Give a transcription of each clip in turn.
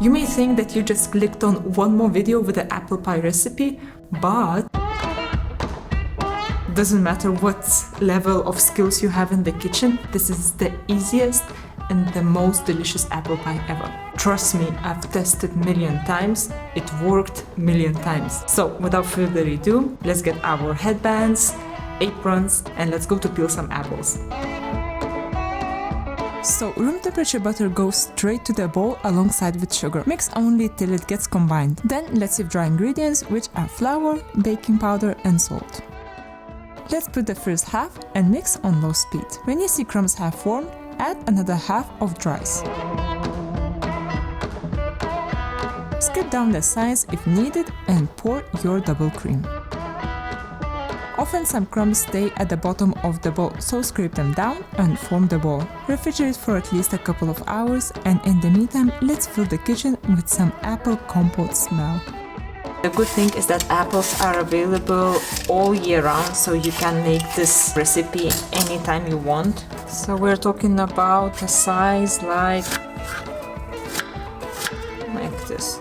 You may think that you just clicked on one more video with the apple pie recipe, but doesn't matter what level of skills you have in the kitchen, this is the easiest and the most delicious apple pie ever. Trust me, I've tested million times, it worked million times. So without further ado, let's get our headbands, aprons, and let's go to peel some apples. So room temperature butter goes straight to the bowl alongside with sugar. Mix only till it gets combined. Then let's sieve dry ingredients, which are flour, baking powder and salt. Let's put the first half and mix on low speed. When you see crumbs half formed, add another half of dries. Scrape down the sides if needed and pour your double cream. Often some crumbs stay at the bottom of the bowl, so scrape them down and form the ball. Refrigerate for at least a couple of hours, and in the meantime, let's fill the kitchen with some apple compote smell. The good thing is that apples are available all year round, so you can make this recipe anytime you want. So we're talking about a size like this.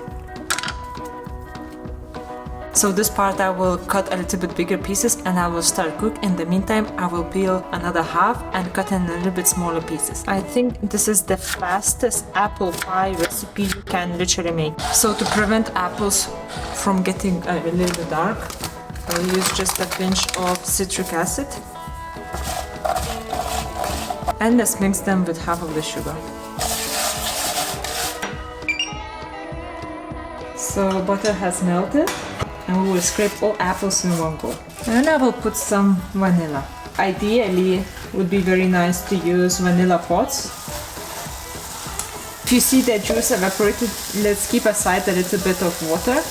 So this part I will cut a little bit bigger pieces and I will start cook. In the meantime, I will peel another half and cut in a little bit smaller pieces. I think this is the fastest apple pie recipe you can literally make. So to prevent apples from getting a little bit dark, I'll use just a pinch of citric acid. And let's mix them with half of the sugar. So butter has melted. And we will scrape all apples in one go. And I will put some vanilla. Ideally, it would be very nice to use vanilla pots. If you see the juice evaporated, let's keep aside a little bit of water.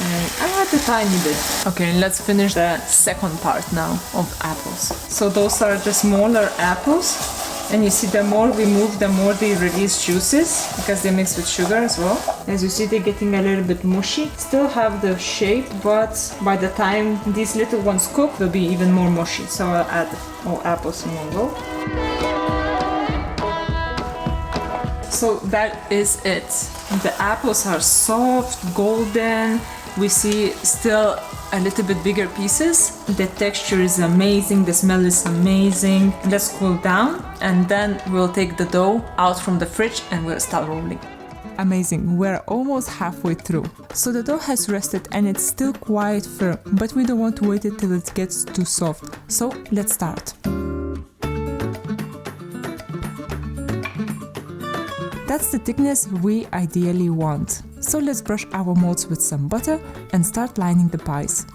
And add a tiny bit. Okay, let's finish the second part now of apples. So those are the smaller apples. And you see, the more we move, the more they release juices, because they mix with sugar as well. As you see, they're getting a little bit mushy. Still have the shape, but by the time these little ones cook, they'll be even more mushy. So I'll add all apples in one go. So that is it. The apples are soft, golden. We see still a little bit bigger pieces. The texture is amazing, the smell is amazing. Let's cool down and then we'll take the dough out from the fridge and we'll start rolling. Amazing, we're almost halfway through. So the dough has rested and it's still quite firm, but we don't want to wait until it gets too soft. So let's start. That's the thickness we ideally want. So let's brush our molds with some butter and start lining the pies.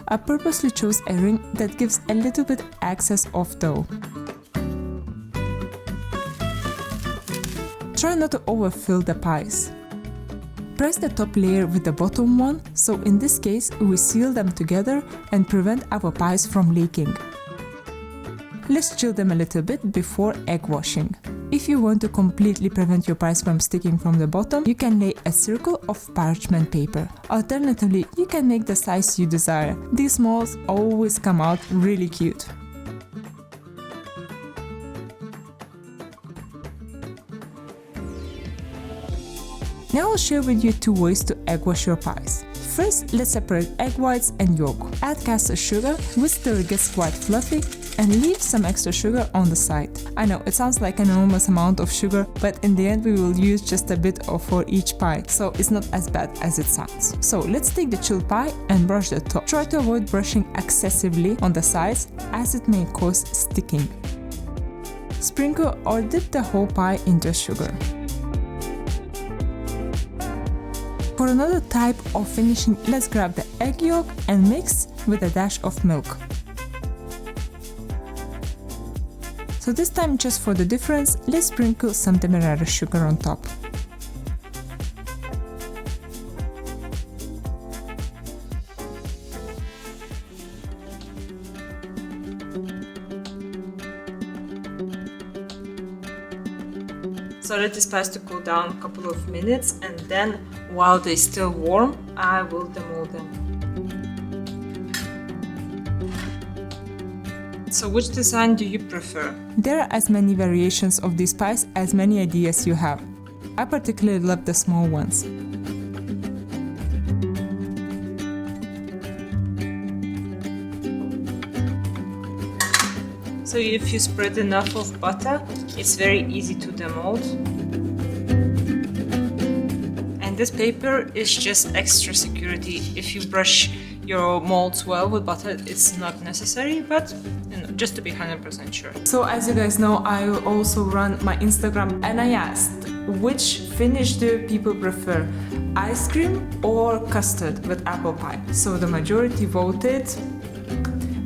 I purposely chose a ring that gives a little bit excess of dough. Try not to overfill the pies. Press the top layer with the bottom one, so in this case we seal them together and prevent our pies from leaking. Let's chill them a little bit before egg washing. If you want to completely prevent your pies from sticking from the bottom, you can lay a circle of parchment paper. Alternatively, you can make the size you desire. These molds always come out really cute. Now I'll share with you two ways to egg wash your pies. First, let's separate egg whites and yolk. Add caster sugar, whisk till it gets quite fluffy, and leave some extra sugar on the side. I know it sounds like an enormous amount of sugar, but in the end we will use just a bit for each pie, so it's not as bad as it sounds. So let's take the chilled pie and brush the top. Try to avoid brushing excessively on the sides, as it may cause sticking. Sprinkle or dip the whole pie into sugar. For another type of finishing, let's grab the egg yolk and mix with a dash of milk. So this time, just for the difference, let's sprinkle some demerara sugar on top. So let these pies to cool down a couple of minutes, and then while they're still warm, I will demold them. So which design do you prefer? There are as many variations of these pies as many ideas you have. I particularly love the small ones. So if you spread enough of butter, it's very easy to demold. And this paper is just extra security. If you brush your molds well with butter, it's not necessary, but just to be 100% sure. So as you guys know, I also run my Instagram, and I asked which finish do people prefer, ice cream or custard with apple pie. So the majority voted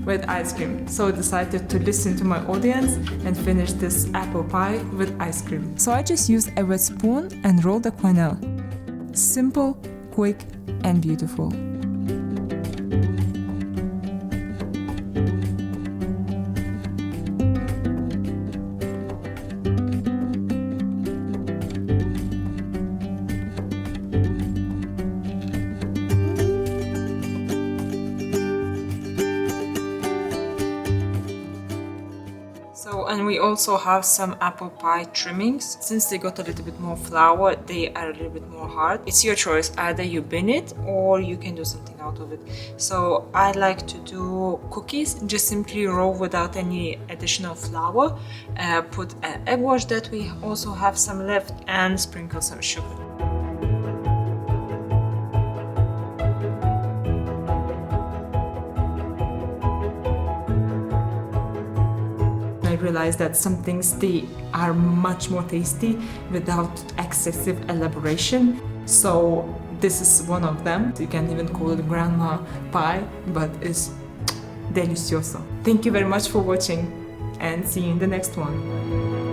with ice cream. So I decided to listen to my audience and finish this apple pie with ice cream. So I just used a wet spoon and rolled the quenelle. Simple, quick, and beautiful. And we also have some apple pie trimmings. Since they got a little bit more flour, they are a little bit more hard. It's your choice, either you bin it or you can do something out of it. So I like to do cookies, just simply roll without any additional flour, put an egg wash that we also have some left, and sprinkle some sugar. I realized that some things, they are much more tasty without excessive elaboration. So this is one of them. You can even call it grandma pie, but it's delicioso. Thank you very much for watching, and see you in the next one.